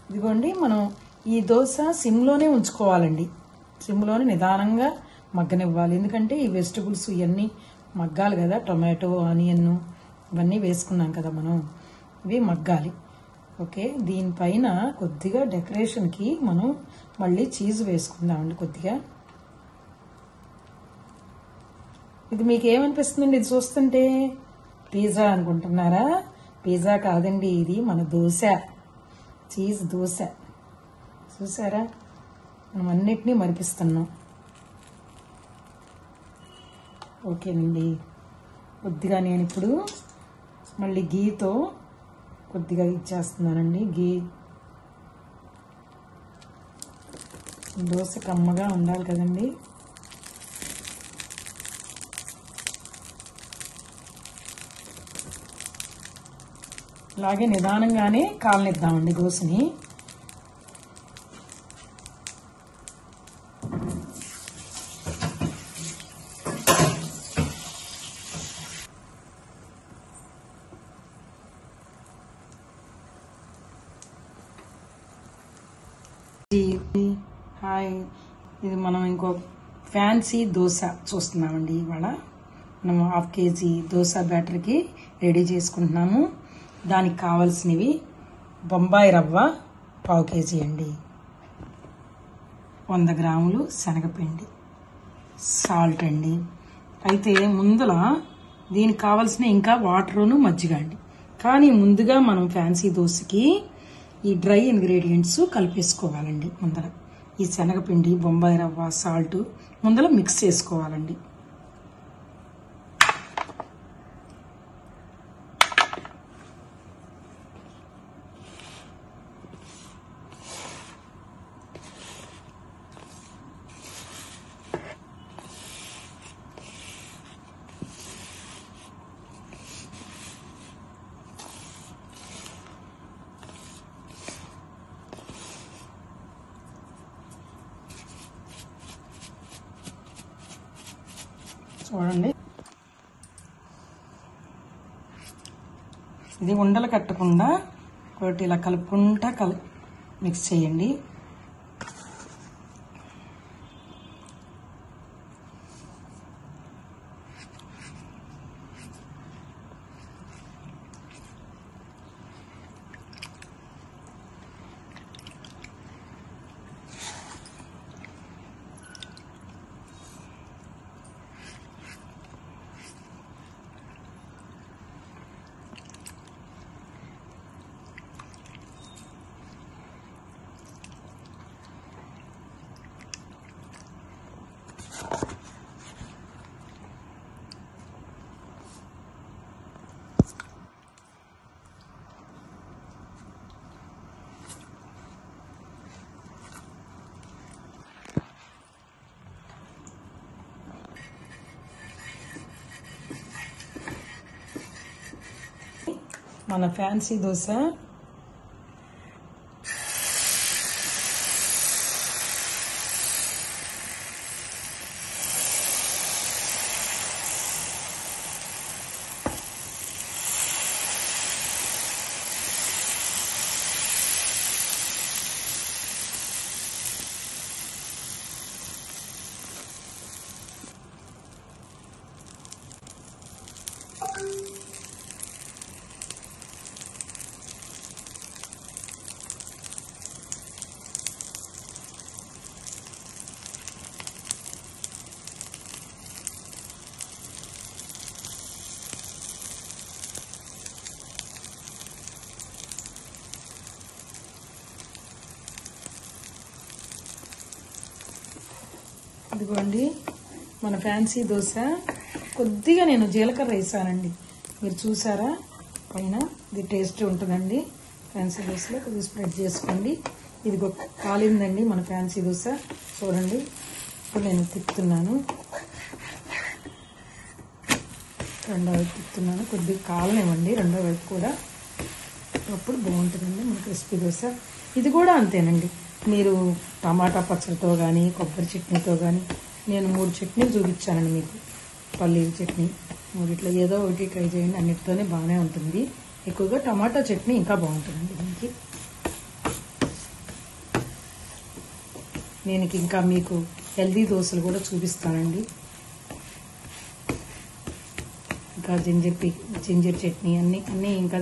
ఇదిగోండి, మనం ఈ దోశ సిమ్లోనే ఉంచుకోవాలండి. సిమ్లోనే నిదానంగా మగ్గనివ్వాలి. ఎందుకంటే ఈ వెజిటబుల్స్ ఇవన్నీ మగ్గాలి కదా. టొమాటో, ఆనియన్ ఇవన్నీ వేసుకున్నాం కదా మనం, ఇవి మగ్గాలి. ఓకే, దీనిపైన కొద్దిగా డెకరేషన్కి మనం మళ్ళీ చీజ్ వేసుకుందామండి కొద్దిగా. ఇది మీకు ఏమనిపిస్తుందండి ఇది చూస్తుంటే? పిజ్జా అనుకుంటున్నారా? పిజ్జా కాదండి, ఇది మన దోశ, చీజ్ దోశ. చూసారా, మనం అన్నిటినీ మరిపిస్తున్నాం. ఓకేనండి. కొద్దిగా నేను ఇప్పుడు మళ్ళీ గీతో కొద్దిగా ఇచ్చేస్తున్నానండి. గీ దోశ కమ్మగా ఉండాలి కదండి. అలాగే నిదానంగానే కాలనిద్దామండి దోశని. హాయ్, ఇది మనం ఇంకో ఫ్యాన్సీ దోశ చూస్తున్నామండి. ఇవాళ మనం 1/2 kg దోశ బ్యాటర్కి రెడీ చేసుకుంటున్నాము. దానికి కావాల్సినవి బొంబాయి రవ్వ 1/2 kg అండి, 100 గ్రాములు శనగపిండి, సాల్ట్ అండి. అయితే ముందల దీనికి కావాల్సిన ఇంకా వాటరును మజ్జిగ అండి. కానీ ముందుగా మనం ఫ్యాన్సీ దోశకి ఈ డ్రై ఇంగ్రీడియంట్స్ కలిపేసుకోవాలండి. ముందర ఈ శనగపిండి, బొంబాయి రవ్వ, సాల్ట్ ముందర మిక్స్ చేసుకోవాలండి. చూడండి, ఇది ఉండలు కట్టకుండా ఒకటి ఇలా కలుపుకుంటా మిక్స్ చేయండి. మన ఫ్యాన్సీ దోశ ఇదిగోండి మన ఫ్యాన్సీ దోశ. కొద్దిగా నేను జీలకర్ర వేసానండి, మీరు చూసారా పైన. ఇది టేస్ట్ ఉంటుందండి ఫ్యాన్సీ దోశలో. కొద్దిగా స్ప్రెడ్ చేసుకోండి. ఇది కాలిందండి మన ఫ్యాన్సీ దోశ, చూడండి. ఇప్పుడు నేను తిప్పుతున్నాను, రెండో వైపు తిప్పుతున్నాను. కొద్దిగా కాలనివ్వండి రెండో వైపు కూడా, అప్పుడు బాగుంటుందండి మన క్రిస్పీ దోశ. ఇది కూడా అంతేనండి, మీరు టమాటా పచ్చడితో కానీ కొబ్బరి చట్నీతో కానీ, నేను 3 చట్నీలు చూపించానండి మీకు. పల్లీల చట్నీ, మూడిట్లో ఏదో ఒకటి ట్రై చేయండి, అన్నిటితోనే బాగానే ఉంటుంది. ఎక్కువగా టమాటా చట్నీ ఇంకా బాగుంటుందండి దీనికి. నేను ఇంకా మీకు హెల్దీ దోశలు కూడా చూపిస్తానండి. ఇంకా జింజర్ చట్నీ అన్నీ ఇంకా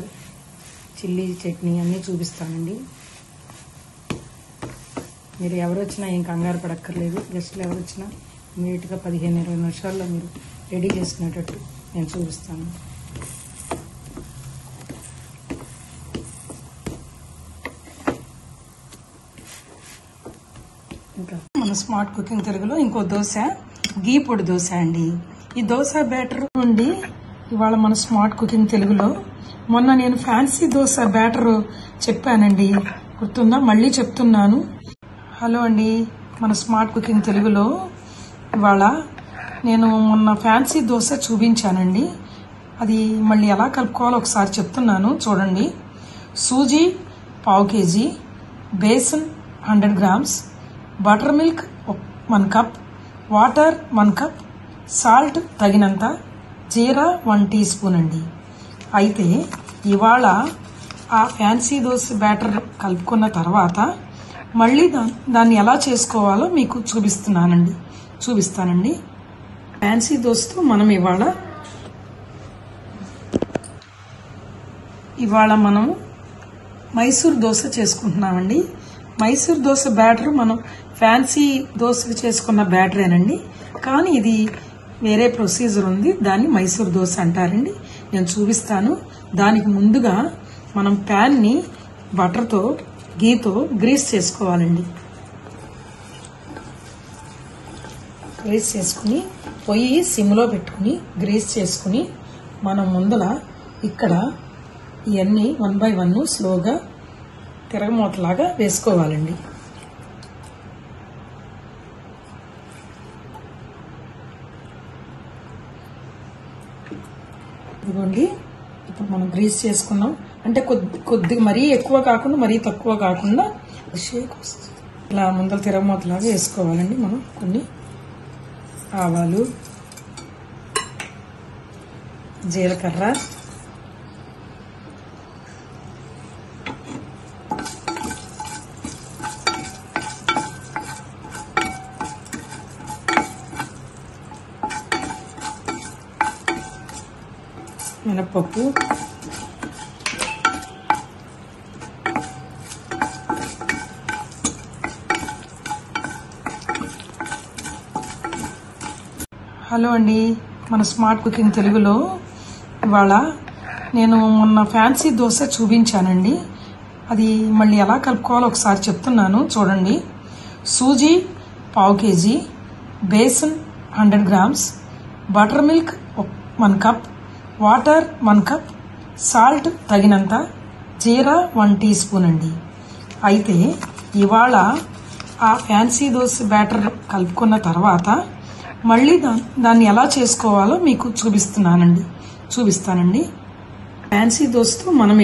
చిల్లీ చట్నీ అన్నీ చూపిస్తానండి. మీరు ఎవరు వచ్చినా ఏం కంగారు పడక్కర్లేదు. గెస్ట్లు ఎవరు వచ్చినా ఇమీడియట్గా 15-20 నిమిషాల్లో మీరు రెడీ చేసుకునేటట్టు నేను చూపిస్తాను. ఇంకా మన స్మార్ట్ కుకింగ్ తెలుగులో ఇంకో దోశ, గీ పొడి దోశ అండి. ఈ దోశ బ్యాటర్ నుండి ఇవాళ మన స్మార్ట్ కుకింగ్ తెలుగులో మొన్న నేను ఫ్యాన్సీ దోశ బ్యాటర్ చెప్పానండి, గుర్తుందా? మళ్ళీ చెప్తున్నాను. హలో అండి, మన స్మార్ట్ కుకింగ్ తెలుగులో ఇవాళ నేను మొన్న ఫ్యాన్సీ దోశ చూపించానండి. అది మళ్ళీ ఎలా కలుపుకోవాలో ఒకసారి చెప్తున్నాను, చూడండి. Suji 1/2 kg, besan 100 grams, buttermilk 1 cup, water 1 cup, salt తగినంత, జీరా 1 టీ స్పూన్ అండి. అయితే ఇవాళ ఆ ఫ్యాన్సీ దోశ బ్యాటర్ కలుపుకున్న తర్వాత మళ్ళీ దాన్ని ఎలా చేసుకోవాలో మీకు చూపిస్తానండి. ఫ్యాన్సీ దోశతో మనం ఇవాళ మనం మైసూర్ దోశ చేసుకుంటున్నామండి. మైసూర్ దోశ బ్యాటర్ మనం ఫ్యాన్సీ దోశకు చేసుకున్న బ్యాటరేనండి, కానీ ఇది వేరే ప్రొసీజర్ ఉంది, దాన్ని మైసూర్ దోశ అంటారండి. నేను చూపిస్తాను. దానికి ముందుగా మనం ప్యాన్ని బటర్తో గీతో గ్రీస్ చేసుకోవాలండి. గ్రీస్ చేసుకుని పొయ్యి సిమ్లో పెట్టుకుని గ్రీస్ చేసుకుని మనం ముందర ఇక్కడ ఇవన్నీ 1 by 1 స్లోగా తిరగమూతలాగా వేసుకోవాలండి. ఇదిగోండి, ఇప్పుడు మనం గ్రీస్ చేసుకున్నాం అంటే కొద్దిగా మరీ ఎక్కువ కాకుండా మరీ తక్కువ కాకుండా ఇలా ముందర తిరగమూతలాగా వేసుకోవాలండి. మనం కొన్ని ఆవాలు, జీలకర్ర, మినపప్పు, హలో అండి, మన స్మార్ట్ కుకింగ్ తెలుగులో ఇవాళ నేను మొన్న ఫ్యాన్సీ దోశ చూపించానండి. అది మళ్ళీ ఎలా కలుపుకోవాలో ఒకసారి చెప్తున్నాను, చూడండి. Suji 1/2 kg, besan 100 grams, buttermilk 1 cup, water 1 cup, salt తగినంత, జీరా 1 టీ స్పూన్ అండి. అయితే ఇవాళ ఆ ఫ్యాన్సీ దోశ బ్యాటర్ కలుపుకున్న తర్వాత మళ్ళీ దాన్ని ఎలా చేసుకోవాలో మీకు చూపిస్తానండి. ఫ్యాన్సీ దోశతో మనం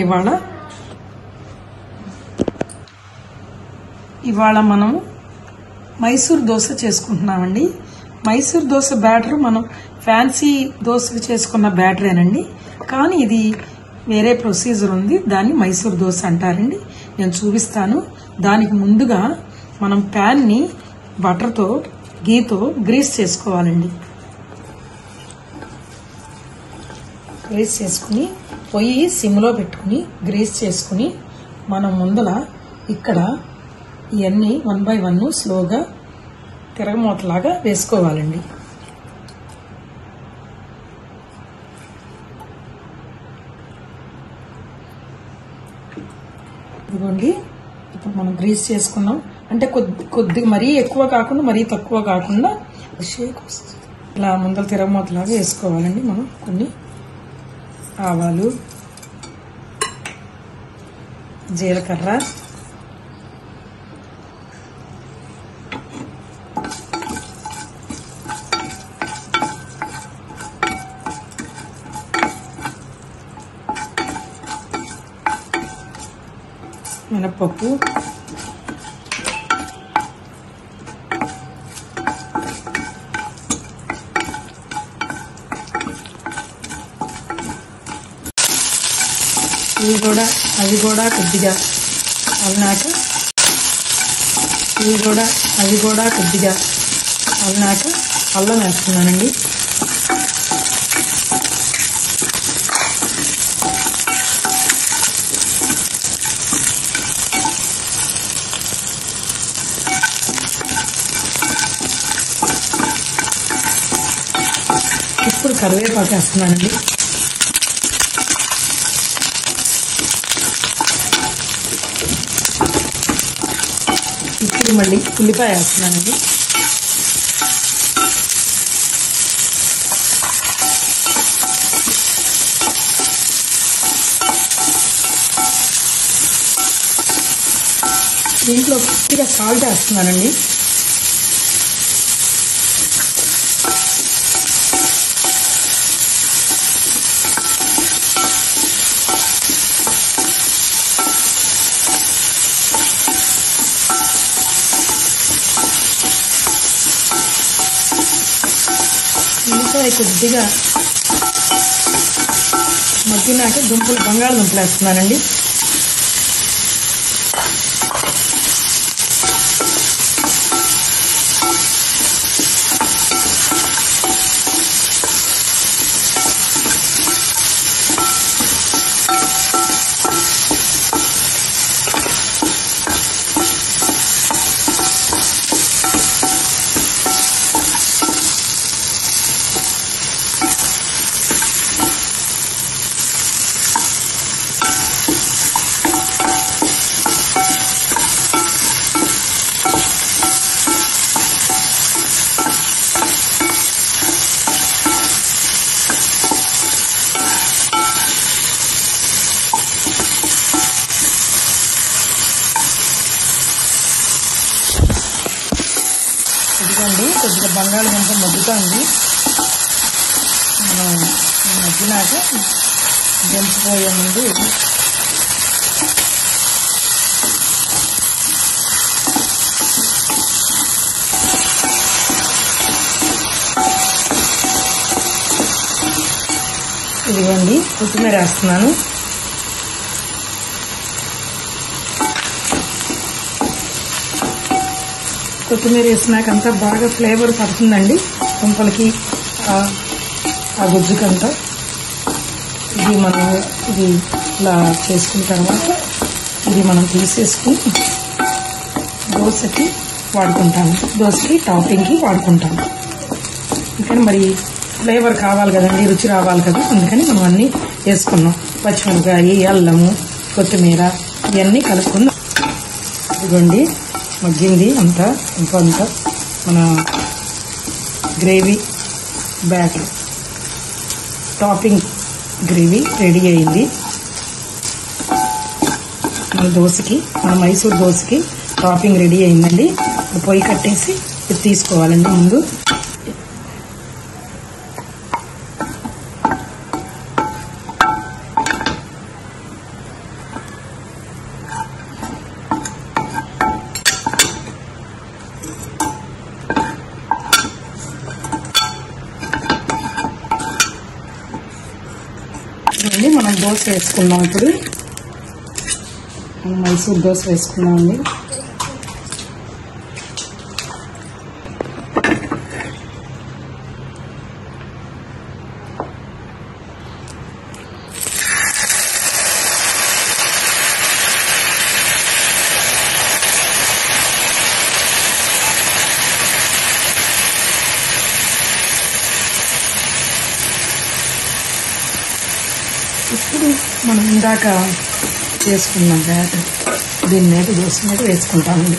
ఇవాళ మనం మైసూర్ దోశ చేసుకుంటున్నామండి. మైసూర్ దోశ బ్యాటర్ మనం ఫ్యాన్సీ దోశకు చేసుకున్న బ్యాటరేనండి, కానీ ఇది వేరే ప్రొసీజర్ ఉంది. దాన్ని మైసూర్ దోశ అంటారండి. నేను చూపిస్తాను. దానికి ముందుగా మనం ప్యాన్ని బటర్తో గీతో గ్రీస్ చేసుకోవాలండి. గ్రీస్ చేసుకుని పొయ్యి సిమ్లో పెట్టుకుని గ్రీస్ చేసుకుని మనం ముందల ఇక్కడ ఇవన్నీ 1 by 1 స్లోగా తిరగమూతలాగా వేసుకోవాలండి. ఇదిగోండి, ఇప్పుడు మనం గ్రీస్ చేసుకున్నాం అంటే కొద్దిగా మరీ ఎక్కువ కాకుండా మరీ తక్కువ కాకుండా ఇలా ముందర తిరగమూతలాగా వేసుకోవాలండి. మనం కొన్ని ఆవాలు, జీలకర్ర, మినపప్పు, అవి కూడా కొద్దిగా అవినాక అల్లం వేస్తున్నానండి. ఇప్పుడు కరివేపాకు వేస్తున్నానండి. ఇప్పుడు మళ్ళీ ఉల్లిపాయ వేస్తున్నానండి. దీంట్లో కొద్దిగా సాల్ట్ వేస్తున్నానండి. ఉల్లిపాయ కొద్దిగా మగ్గినాక బంగాళదుంపలు వేస్తున్నానండి. ఇదిగోండి, కొద్దిగా బంగాళదుంప మగ్గుతుంది. మనం మగ్గినాక దించిపోయే ముందు ఇదిగోండి కొత్తిమీర వేస్తున్నాను. కొత్తిమీర వేసినాక అంతా బాగా ఫ్లేవర్ పడుతుందండి దుంపలకి, ఆ గుజ్జుకంతా. ఇది ఇలా చేసుకున్న తర్వాత ఇది మనం తీసేసుకుని దోశకి వాడుకుంటాము, దోశకి టాపింగ్కి వాడుకుంటాము. అందుకని మరి ఫ్లేవర్ కావాలి కదండి, రుచి రావాలి కదా, అందుకని మనం అన్నీ వేసుకున్నాం. పచ్చిమిరపకాయ, అల్లము, కొత్తిమీర ఇవన్నీ కలుపుకుందాం. ఇదిగోండి మగ్గింది అంతా మన gravy batter topping gravy ready అయింది. మన మైసూర్ దోశకి టాపింగ్ రెడీ అయిందండి. ఇప్పుడు పొయ్యి కట్టేసి ఇది తీసుకోవాలండి. ముందు మనం దోశ వేసుకుందాం. ఇప్పుడు మైసూర్ దోశ వేసుకున్నామండి. ఇప్పుడు మనం ఇందాక వేసుకున్నాం బ్యాట్ దీని మీద దోశ మీద వేసుకుంటామండి.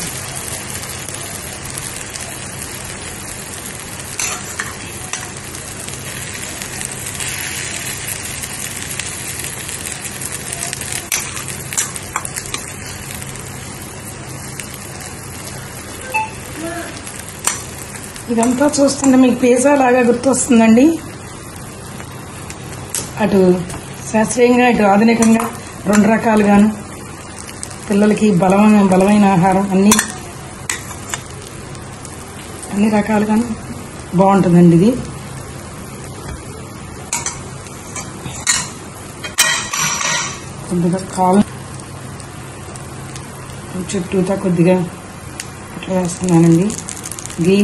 ఇదంతా చూస్తుంటే మీకు పిజ్జా లాగా గుర్తొస్తుందండి. అటు శాస్త్రీయంగా ఇటు ఆధునికంగా రెండు రకాలుగాను పిల్లలకి బలమైన ఆహారం అన్ని రకాలుగాను బాగుంటుందండి. ఇది కొద్దిగా కాలం చుట్టూతా కొద్దిగా అట్లా వేస్తున్నానండి. గీ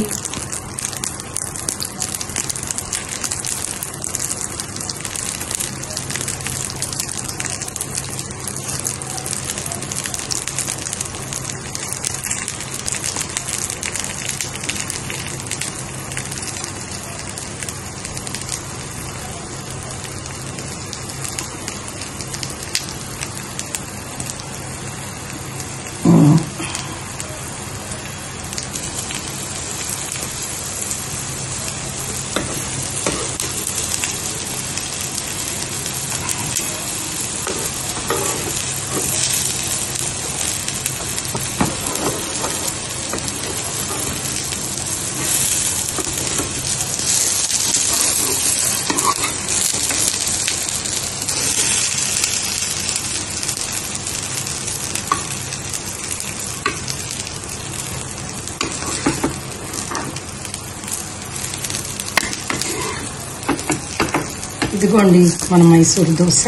ఇదిగోండి మన మైసూర్ దోశ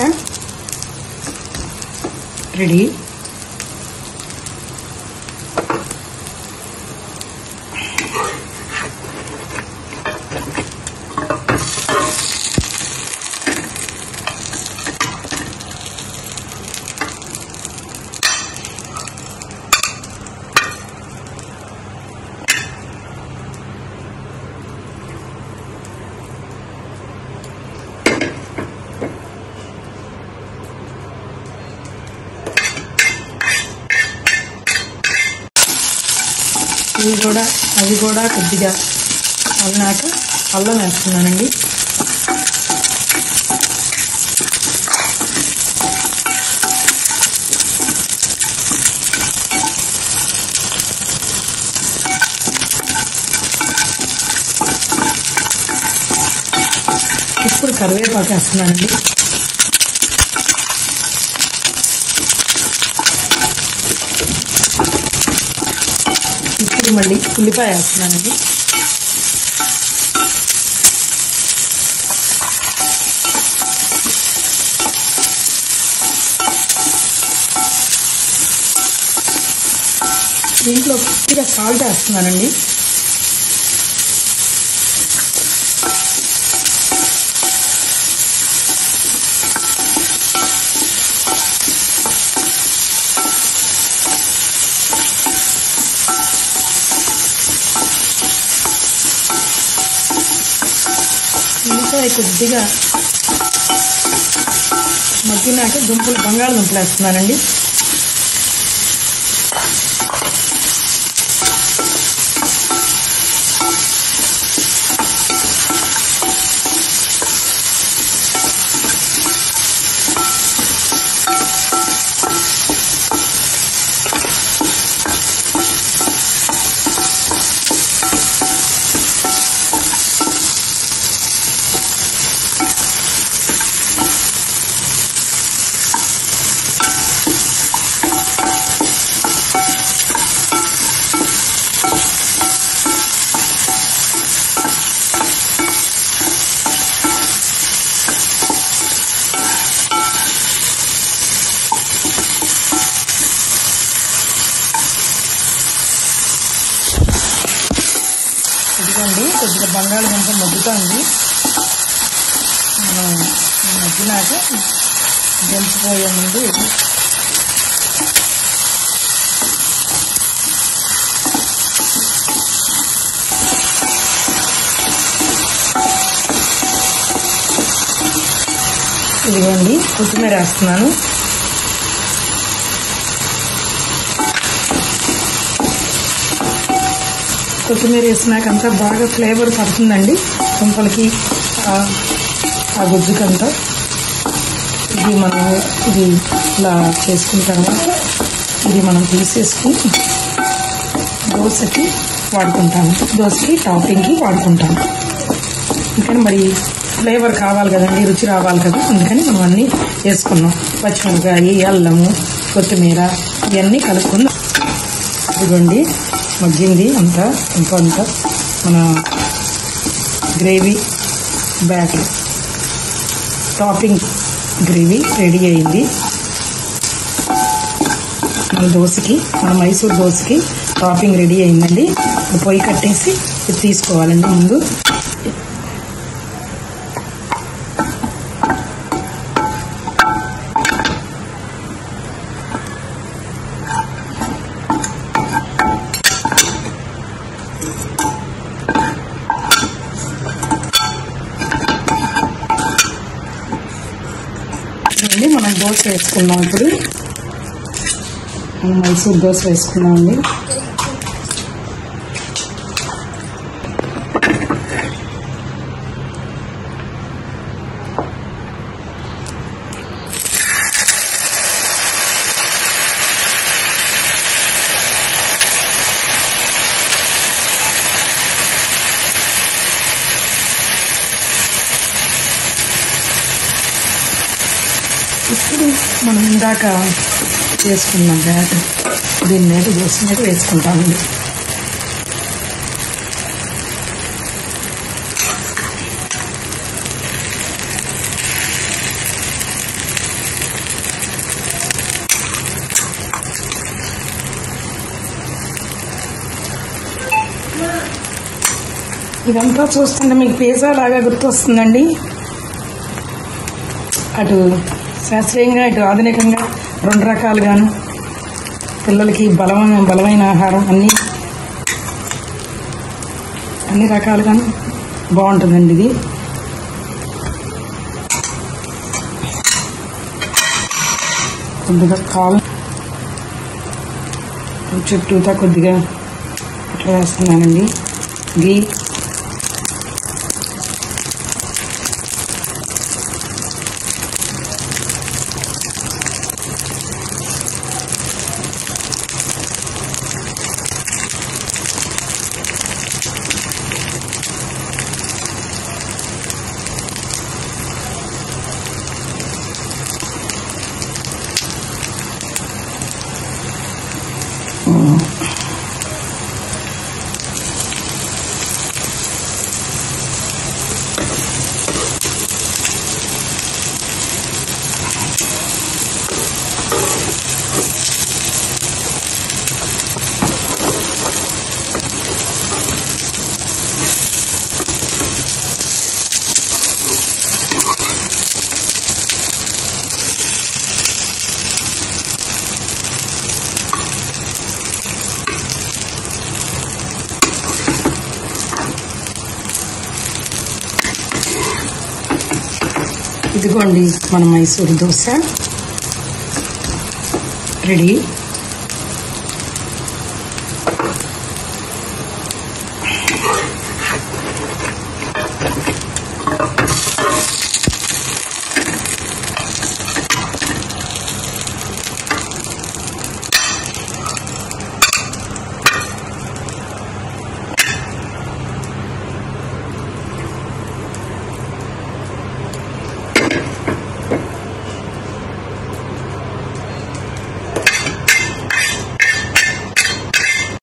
రెడీ. అవి కూడా కొద్దిగా అల్లాక అల్లం వేస్తున్నానండి. ఇప్పుడు కరివేపాకు వేస్తున్నానండి. ఇప్పుడు మళ్ళీ ఉల్లిపాయ వేస్తున్నానండి. దీంట్లో కొద్దిగా సాల్ట్ వేస్తున్నానండి. ఉల్లిపాయ కొద్దిగా మగ్గినాక బంగాళదుంపలు వేస్తున్నానండి. ఇదిగోండి కొద్దిగా బంగాళదుంప మగ్గుతుంది. మనం మగ్గినాక దించిపోయే ముందు ఇదిగోండి కొత్తిమీర వేస్తున్నాను. కొత్తిమీర వేసినాక అంతా బాగా ఫ్లేవర్ పడుతుందండి దుంపలకి, ఆ గుజ్జుకంతా. ఇది ఇలా చేసుకున్న తర్వాత ఇది మనం తీసేసుకుని దోశకి వాడుకుంటాము, దోశకి టాపింగ్కి వాడుకుంటాము. అందుకని మరి ఫ్లేవర్ కావాలి కదండి, రుచి రావాలి కదా, అందుకని మనం అన్నీ వేసుకున్నాం. పచ్చిమిరపకాయ, అల్లము, కొత్తిమీర ఇవన్నీ కలుపుకుందాం. ఇదిగోండి మగ్గింది అంతా మన gravy batter topping gravy ready అయింది. మన మైసూర్ దోశకి టాపింగ్ రెడీ అయిందండి. పొయ్యి కట్టేసి ఇది తీసుకోవాలండి. ముందు మనం దోశ వేసుకున్నాం. ఇప్పుడు మనం మైసూర్ దోశ వేసుకున్నామండి. ఇప్పుడు మనం ఇందాక వేసుకున్నాం బ్యాటర్, దీని మీద దోశ మీద వేసుకుంటామండి. ఇదంతా చూస్తుంటే మీకు పిజ్జా లాగా గుర్తొస్తుందండి. అటు శాస్త్రీయంగా ఇటు ఆధునికంగా రెండు రకాలుగాను, పిల్లలకి బలమైన ఆహారం అన్ని రకాలుగాను బాగుంటుందండి. ఇది కొద్దిగా చుట్టూతా కొద్దిగా ఇట్లా వేస్తున్నానండి గీ. ఇదిగోండి మన మైసూర్ దోశ రెడీ.